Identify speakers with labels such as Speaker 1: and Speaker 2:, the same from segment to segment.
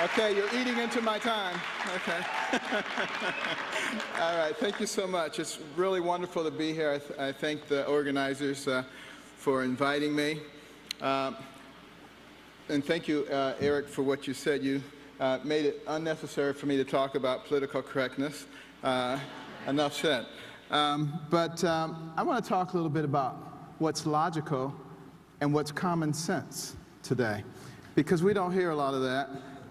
Speaker 1: Okay, you're eating into my time. Okay. All right, thank you so much. It's really wonderful to be here. I thank the organizers for inviting me. And thank you, Eric, for what you said. You made it unnecessary for me to talk about political correctness. Enough said. I want to talk a little bit about what's logical and what's common sense today, because we don't hear a lot of that.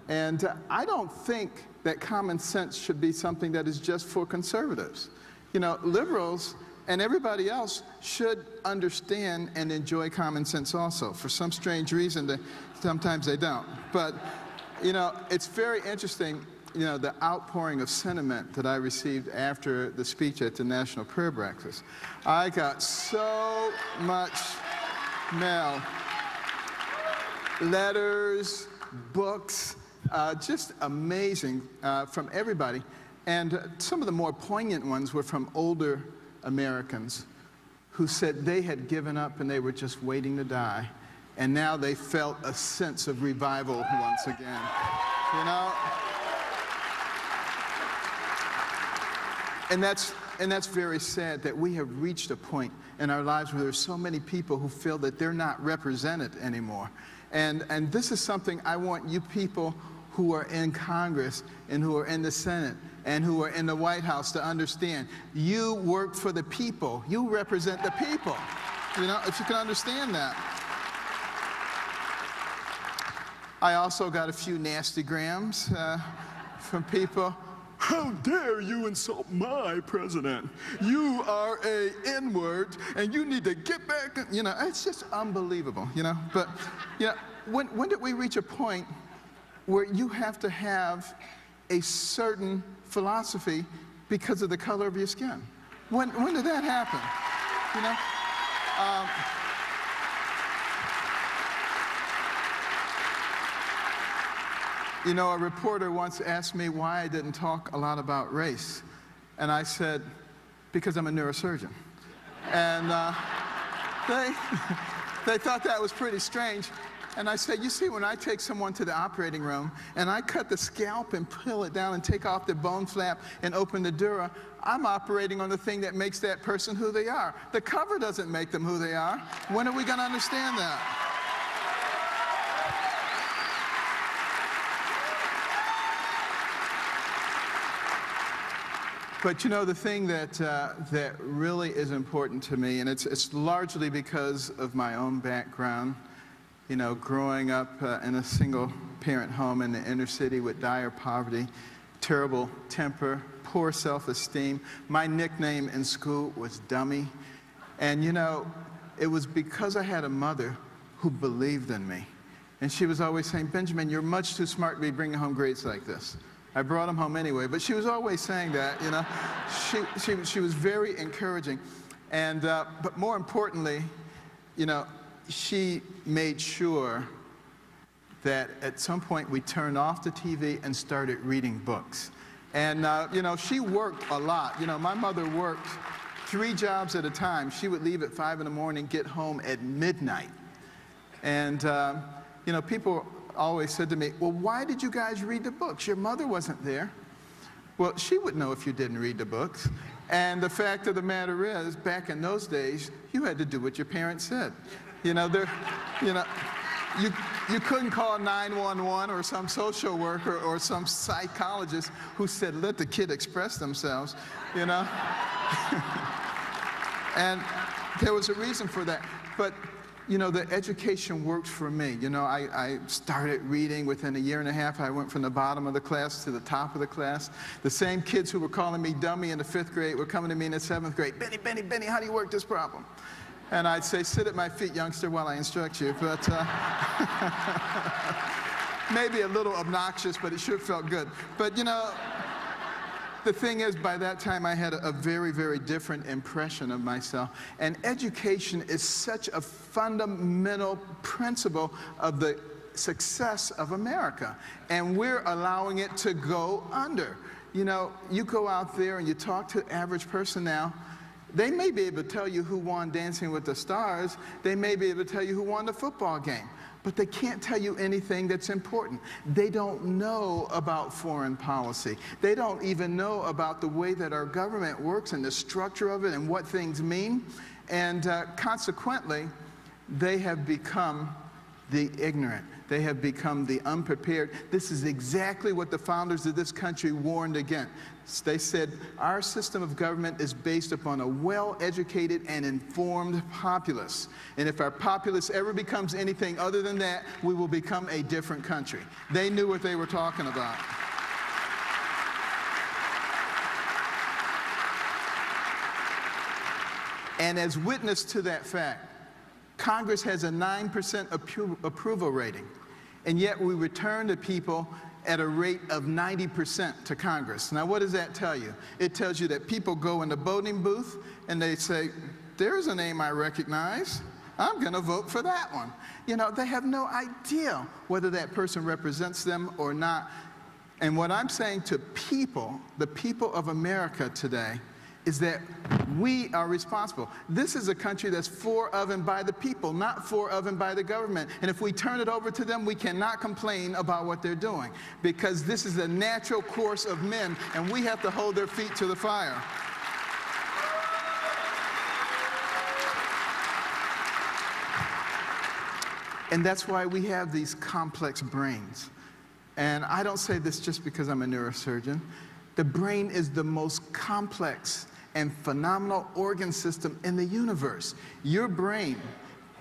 Speaker 1: And I don't think that common sense should be something that is just for conservatives. You know, liberals and everybody else should understand and enjoy common sense also. For some strange reason, sometimes they don't. But, you know, it's very interesting, you know, the outpouring of sentiment that I received after the speech at the National Prayer Breakfast. I got so much mail, letters, books, just amazing from everybody. And some of the more poignant ones were from older Americans who said they had given up and they were just waiting to die. And now they felt a sense of revival once again. You know? And that's very sad that we have reached a point in our lives where there's so many people who feel that they're not represented anymore. And this is something I want you people who are in Congress and who are in the Senate and who are in the White House to understand. You work for the people. You represent the people. You know, if you can understand that. I also got a few nasty grams from people. How dare you insult my president? You are a N-word and you need to get back. You know, it's just unbelievable, you know. But, you know, when did we reach a point where you have to have a certain philosophy because of the color of your skin? When did that happen? You know, a reporter once asked me why I didn't talk a lot about race. And I said, because I'm a neurosurgeon. And they thought that was pretty strange. And I said, you see, when I take someone to the operating room and I cut the scalp and peel it down and take off the bone flap and open the dura, I'm operating on the thing that makes that person who they are. The cover doesn't make them who they are. When are we going to understand that? But you know, the thing that really is important to me, and it's largely because of my own background, you know, growing up in a single-parent home in the inner city with dire poverty, terrible temper, poor self-esteem. My nickname in school was Dummy. And, you know, it was because I had a mother who believed in me. And she was always saying, Benjamin, you're much too smart to be bringing home grades like this. I brought them home anyway, but she was always saying that, you know. She was very encouraging. And, but more importantly, you know, she made sure that at some point we turned off the TV and started reading books. And, you know, she worked a lot. You know, my mother worked 3 jobs at a time. She would leave at 5 in the morning, get home at midnight. And, you know, people always said to me, well, why did you guys read the books? Your mother wasn't there. Well, she would know if you didn't read the books. And the fact of the matter is, back in those days, you had to do what your parents said. You know, you couldn't call 911 or some social worker or some psychologist who said, let the kid express themselves, you know. And there was a reason for that. But, you know, the education worked for me. You know, I started reading within a year and a half. I went from the bottom of the class to the top of the class. The same kids who were calling me dummy in the 5th grade were coming to me in the 7th grade. Benny, how do you work this problem? And I'd say, sit at my feet, youngster, while I instruct you. But maybe a little obnoxious, but it sure felt good. But, you know, the thing is, by that time, I had a very, very different impression of myself. And education is such a fundamental principle of the success of America. And we're allowing it to go under. You know, you go out there and you talk to the average person now, they may be able to tell you who won Dancing with the Stars. They may be able to tell you who won the football game. but they can't tell you anything that's important. They don't know about foreign policy. They don't even know about the way that our government works and the structure of it and what things mean. And consequently, they have become the ignorant. They have become the unprepared. This is exactly what the founders of this country warned against. They said, our system of government is based upon a well-educated and informed populace. And if our populace ever becomes anything other than that, we will become a different country. They knew what they were talking about. And as witness to that fact, Congress has a 9% approval rating, and yet we return to people at a rate of 90% to Congress. Now, what does that tell you? It tells you that people go in the voting booth and they say, there's a name I recognize. I'm going to vote for that one. You know, they have no idea whether that person represents them or not. And what I'm saying to people, the people of America today, is that we are responsible. This is a country that's for of and by the people, not for of and by the government. And if we turn it over to them, we cannot complain about what they're doing, because this is the natural course of men, and we have to hold their feet to the fire. And that's why we have these complex brains. And I don't say this just because I'm a neurosurgeon. The brain is the most complex and phenomenal organ system in the universe. Your brain,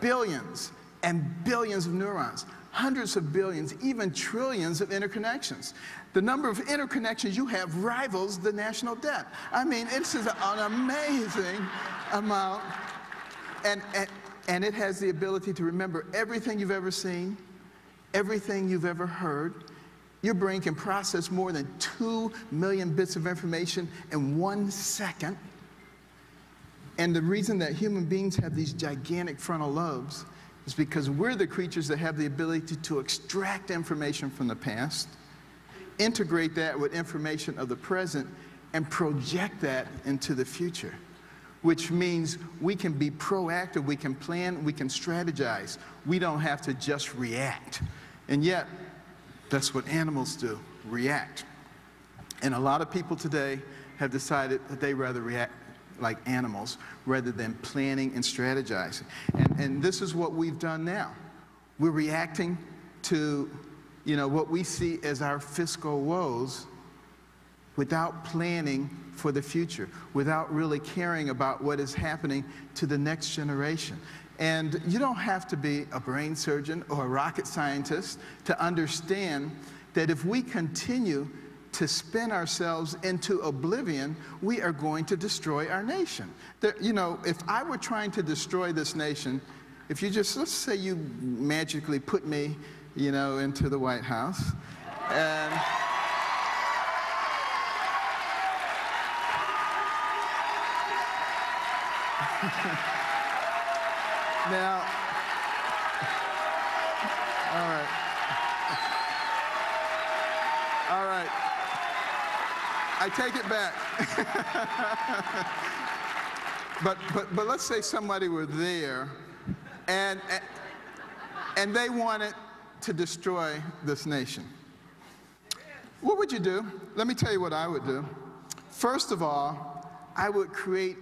Speaker 1: billions and billions of neurons, hundreds of billions, even trillions of interconnections. The number of interconnections you have rivals the national debt. I mean, it's an amazing amount. And it has the ability to remember everything you've ever seen, everything you've ever heard. Your brain can process more than 2 million bits of information in 1 second. And the reason that human beings have these gigantic frontal lobes is because we're the creatures that have the ability to extract information from the past, integrate that with information of the present, and project that into the future, which means we can be proactive, we can plan, we can strategize. We don't have to just react. And yet, that's what animals do, react. And a lot of people today have decided that they rather react like animals rather than planning and strategizing. And this is what we've done now. We're reacting to, you know, what we see as our fiscal woes without planning for the future, without really caring about what is happening to the next generation. And you don't have to be a brain surgeon or a rocket scientist to understand that if we continue to spin ourselves into oblivion, we are going to destroy our nation. You know, if I were trying to destroy this nation, if you just, let's say you magically put me, you know, into the White House, and now, all right, I take it back. but let's say somebody were there, and they wanted to destroy this nation. What would you do? Let me tell you what I would do. First of all, I would create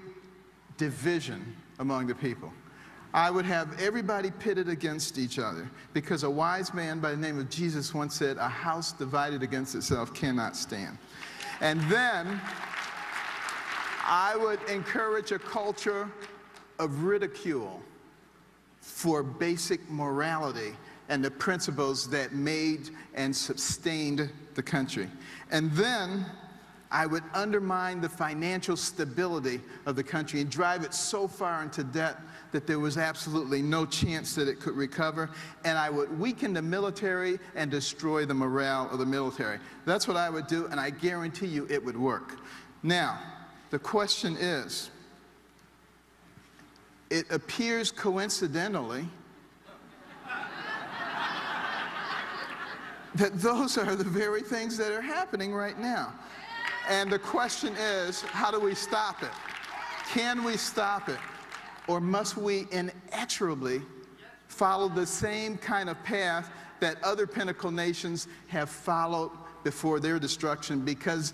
Speaker 1: division among the people. I would have everybody pitted against each other, because a wise man by the name of Jesus once said, a house divided against itself cannot stand. And then I would encourage a culture of ridicule for basic morality and the principles that made and sustained the country. And then I would undermine the financial stability of the country and drive it so far into debt that there was absolutely no chance that it could recover. And I would weaken the military and destroy the morale of the military. That's what I would do, and I guarantee you it would work. Now, the question is, it appears coincidentally that those are the very things that are happening right now. And the question is, how do we stop it? Can we stop it? Or must we inexorably followed the same kind of path that other pinnacle nations have followed before their destruction, because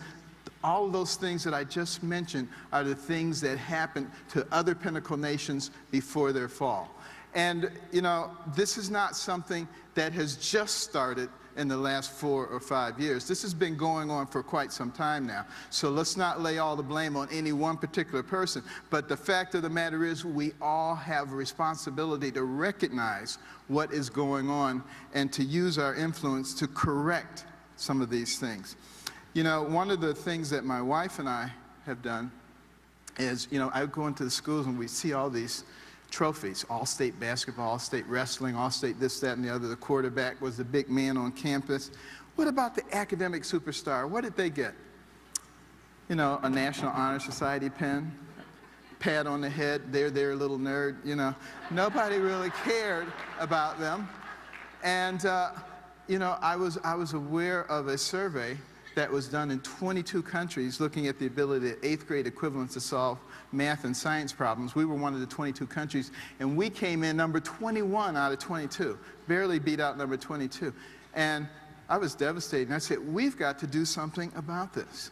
Speaker 1: all of those things that I just mentioned are the things that happened to other pinnacle nations before their fall. And, you know, this is not something that has just started in the last 4 or 5 years. This has been going on for quite some time now. So let's not lay all the blame on any one particular person. But the fact of the matter is, we all have a responsibility to recognize what is going on and to use our influence to correct some of these things. You know, one of the things that my wife and I have done is, you know, I go into the schools and we see all these trophies, all-state basketball, all-state wrestling, all-state this, that, and the other. The quarterback was the big man on campus. What about the academic superstar? What did they get? You know, a National Honor Society pin, pat on the head, they're a little nerd, you know. Nobody really cared about them. And, you know, I was aware of a survey that was done in 22 countries looking at the ability of 8th grade equivalents to solve math and science problems. We were one of the 22 countries, and we came in number 21 out of 22, barely beat out number 22. And I was devastated, and I said, we've got to do something about this.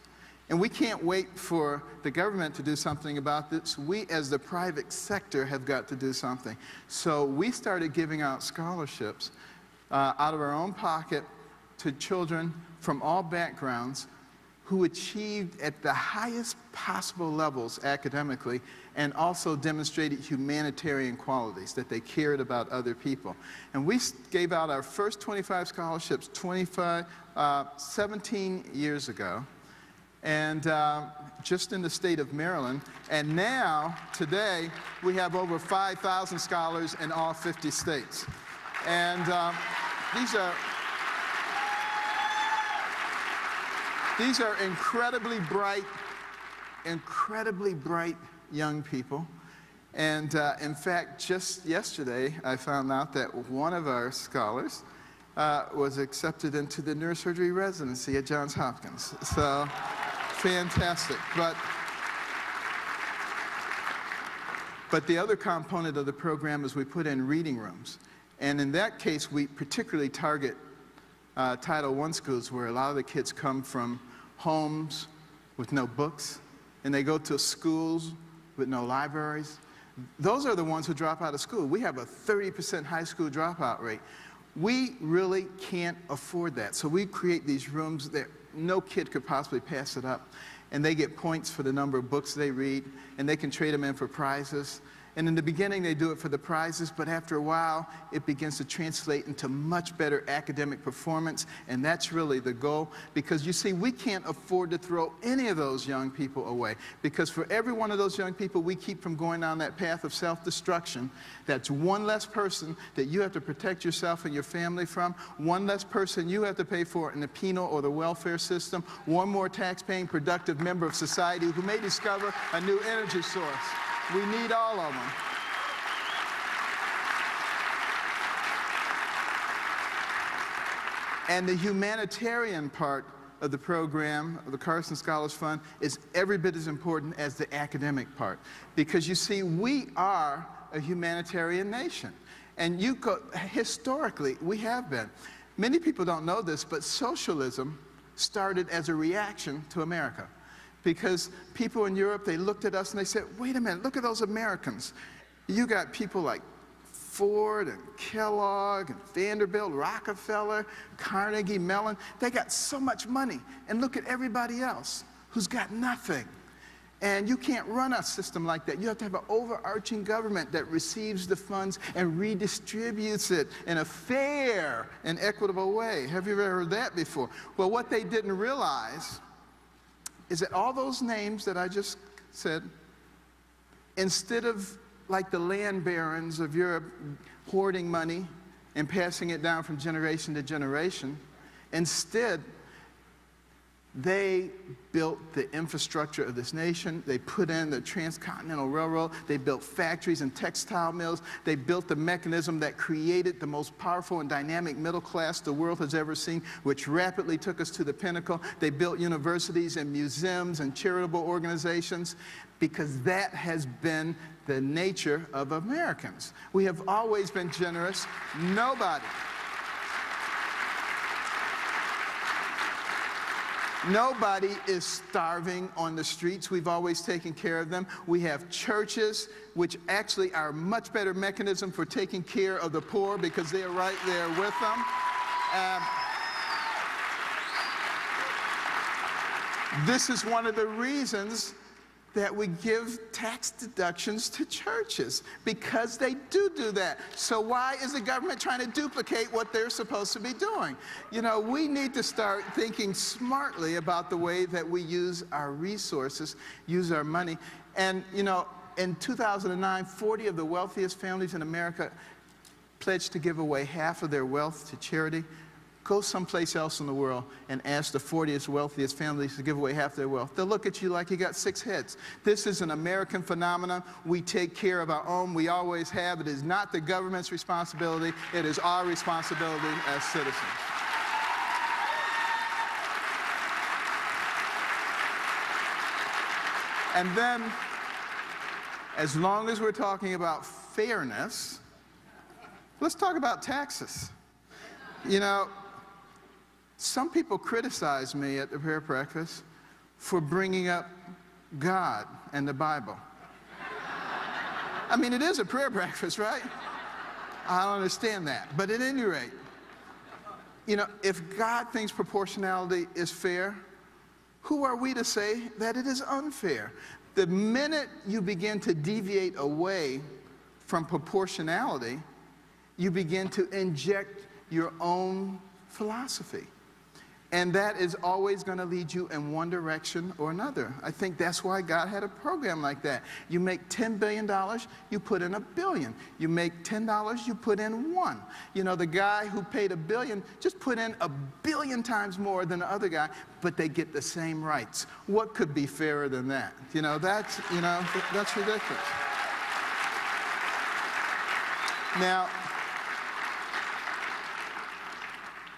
Speaker 1: And we can't wait for the government to do something about this. We, as the private sector, have got to do something. So we started giving out scholarships out of our own pocket to children from all backgrounds who achieved at the highest possible levels academically and also demonstrated humanitarian qualities, that they cared about other people. And we gave out our first 25 scholarships 17 years ago, and just in the state of Maryland. And now, today, we have over 5,000 scholars in all 50 states. And these are incredibly bright young people. And in fact, just yesterday, I found out that one of our scholars was accepted into the neurosurgery residency at Johns Hopkins. So, fantastic. But the other component of the program is we put in reading rooms. And in that case, we particularly target Title I schools, where a lot of the kids come from homes with no books, and they go to schools with no libraries. Those are the ones who drop out of school. We have a 30% high school dropout rate. We really can't afford that. So we create these rooms that no kid could possibly pass it up. And they get points for the number of books they read, and they can trade them in for prizes. And in the beginning, they do it for the prizes, but after a while, it begins to translate into much better academic performance, and that's really the goal. Because you see, we can't afford to throw any of those young people away, because for every one of those young people we keep from going down that path of self-destruction, that's one less person that you have to protect yourself and your family from, one less person you have to pay for in the penal or the welfare system, one more tax-paying, productive member of society who may discover a new energy source. We need all of them. And the humanitarian part of the program, of the Carson Scholars Fund, is every bit as important as the academic part. Because you see, we are a humanitarian nation. And historically, we have been. Many people don't know this, but socialism started as a reaction to America. Because people in Europe, they looked at us and they said, wait a minute, look at those Americans. You got people like Ford and Kellogg and Vanderbilt, Rockefeller, Carnegie Mellon. They got so much money. And look at everybody else who's got nothing. And you can't run a system like that. You have to have an overarching government that receives the funds and redistributes it in a fair and equitable way. Have you ever heard that before? Well, what they didn't realize is that all those names that I just said, instead of like the land barons of Europe hoarding money and passing it down from generation to generation, instead They built the infrastructure of this nation. They put in the transcontinental railroad. They built factories and textile mills. They built the mechanism that created the most powerful and dynamic middle class the world has ever seen, which rapidly took us to the pinnacle. They built universities and museums and charitable organizations, because that has been the nature of Americans. We have always been generous. Nobody is starving on the streets. We've always taken care of them. We have churches, which actually are a much better mechanism for taking care of the poor, because they are right there with them. This is one of the reasons that we give tax deductions to churches, because they do that. So why is the government trying to duplicate what they're supposed to be doing? You know, we need to start thinking smartly about the way that we use our resources, use our money. And, you know, in 2009, 40 of the wealthiest families in America pledged to give away half of their wealth to charity. Go someplace else in the world and ask the 40th wealthiest families to give away half their wealth. They'll look at you like you got 6 heads. This is an American phenomenon. We take care of our own. We always have. It is not the government's responsibility. It is our responsibility as citizens. And then, as long as we're talking about fairness, let's talk about taxes. You know, some people criticize me at the prayer breakfast for bringing up God and the Bible. I mean, it is a prayer breakfast, right? I don't understand that. But at any rate, you know, if God thinks proportionality is fair, who are we to say that it is unfair? The minute you begin to deviate away from proportionality, you begin to inject your own philosophy. And that is always going to lead you in one direction or another. I think that's why God had a program like that. You make $10 billion, you put in $1 billion. You make $10, you put in 1. You know, the guy who paid $1 billion just put in $1 billion times more than the other guy, but they get the same rights. What could be fairer than that? You know, that's ridiculous. Now,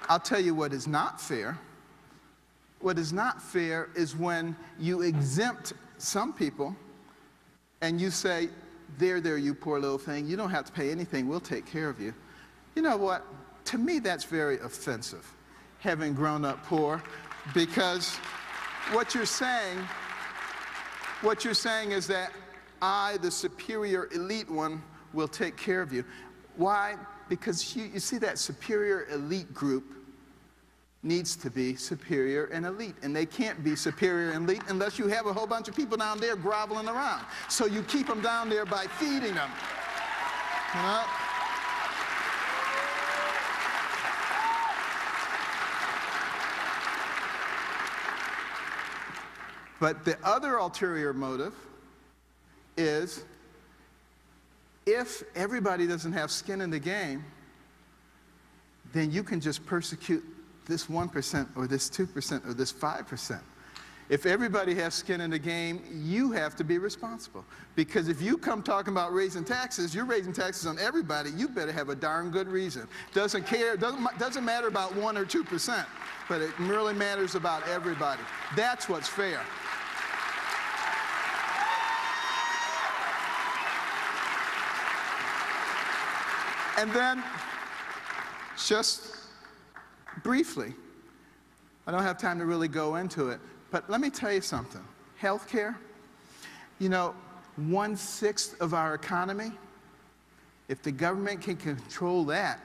Speaker 1: I'll tell you what is not fair. What is not fair is when you exempt some people and you say, there, you poor little thing, you don't have to pay anything, we'll take care of you. You know what? To me, that's very offensive, having grown up poor, because what you're saying is that I, the superior elite one, will take care of you. Why? Because you see, that superior elite group needs to be superior and elite. And they can't be superior and elite unless you have a whole bunch of people down there groveling around. So you keep them down there by feeding them. You know? But the other ulterior motive is, if everybody doesn't have skin in the game, then you can just persecute this 1% or this 2% or this 5%. If everybody has skin in the game, you have to be responsible. Because if you come talking about raising taxes, you're raising taxes on everybody, you better have a darn good reason. Doesn't matter about 1 or 2%, but it really matters about everybody. That's what's fair. And then, just briefly, I don't have time to really go into it, but let me tell you something. Healthcare, you know, 1/6 of our economy, if the government can control that,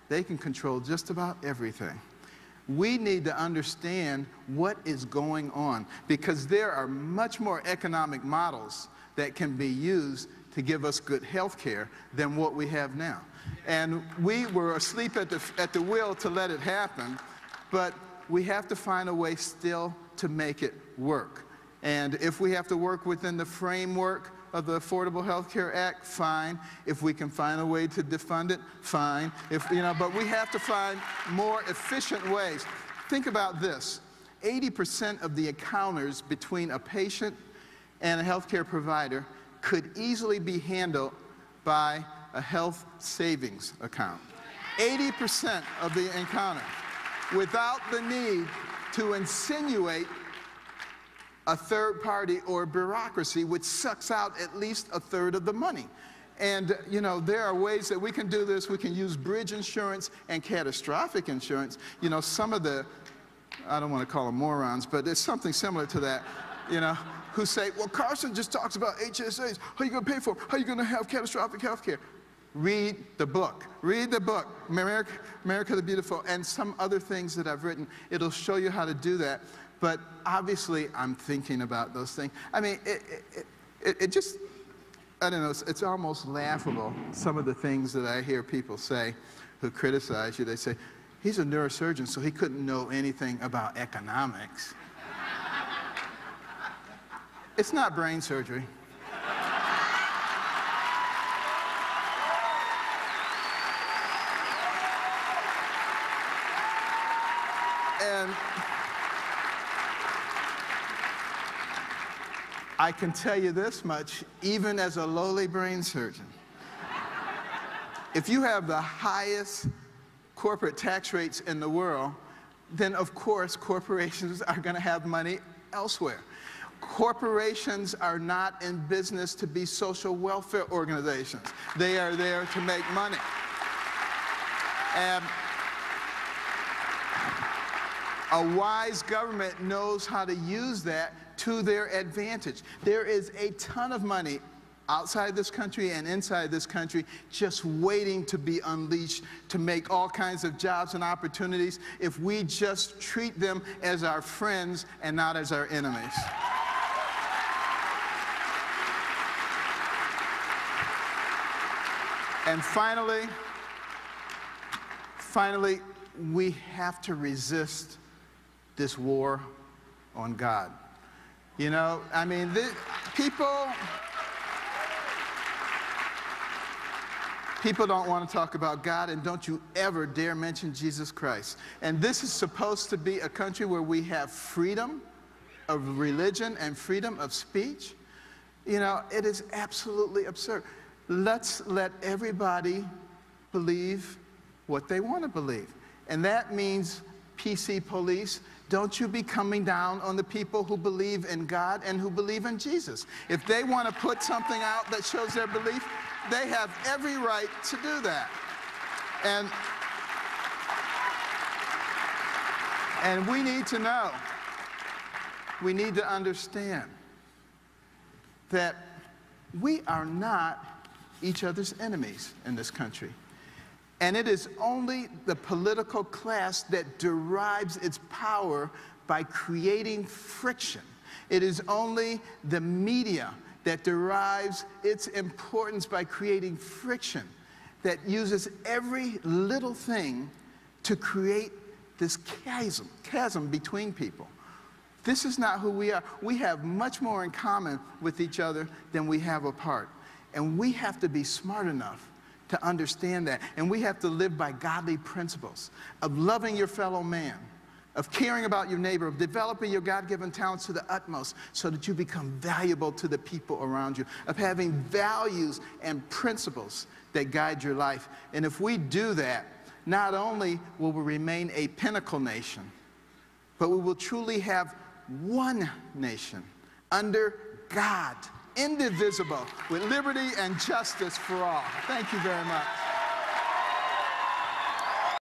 Speaker 1: they can control just about everything. We need to understand what is going on, because there are much more economic models that can be used to give us good health care than what we have now. And we were asleep at the wheel to let it happen, but we have to find a way still to make it work. And if we have to work within the framework of the Affordable Health Care Act, fine. If we can find a way to defund it, fine. But we have to find more efficient ways. Think about this. 80% of the encounters between a patient and a healthcare provider could easily be handled by a health savings account. 80% of the encounter, without the need to insinuate a third party or bureaucracy, which sucks out at least a third of the money. And, you know, there are ways that we can do this. We can use bridge insurance and catastrophic insurance. You know, some of the, I don't want to call them morons, but it's something similar to that, you know, who say, well, Carson just talks about HSAs. How are you going to pay for it? How are you going to have catastrophic health care? Read the book. Read the book, America the Beautiful, and some other things that I've written. It'll show you how to do that. But obviously, I'm thinking about those things. I mean, it just, I don't know, it's almost laughable, some of the things that I hear people say who criticize you. They say, he's a neurosurgeon, so he couldn't know anything about economics. It's not brain surgery. And I can tell you this much, even as a lowly brain surgeon, if you have the highest corporate tax rates in the world, then of course corporations are going to have money elsewhere. Corporations are not in business to be social welfare organizations. They are there to make money. And a wise government knows how to use that to their advantage. There is a ton of money outside this country and inside this country just waiting to be unleashed to make all kinds of jobs and opportunities if we just treat them as our friends and not as our enemies. And finally, we have to resist this war on God. You know, I mean, people don't want to talk about God, and don't you ever dare mention Jesus Christ. And this is supposed to be a country where we have freedom of religion and freedom of speech. You know, it is absolutely absurd. Let's let everybody believe what they want to believe. And that means PC police. Don't you be coming down on the people who believe in God and who believe in Jesus. If they want to put something out that shows their belief, they have every right to do that. And we need to know, we need to understand that we are not each other's enemies in this country. And it is only the political class that derives its power by creating friction. It is only the media that derives its importance by creating friction, that uses every little thing to create this chasm between people. This is not who we are. We have much more in common with each other than we have apart. And we have to be smart enough to understand that. And we have to live by godly principles of loving your fellow man, of caring about your neighbor, of developing your God-given talents to the utmost so that you become valuable to the people around you, of having values and principles that guide your life. And if we do that, not only will we remain a pinnacle nation, but we will truly have one nation under God, indivisible, with liberty and justice for all. Thank you very much.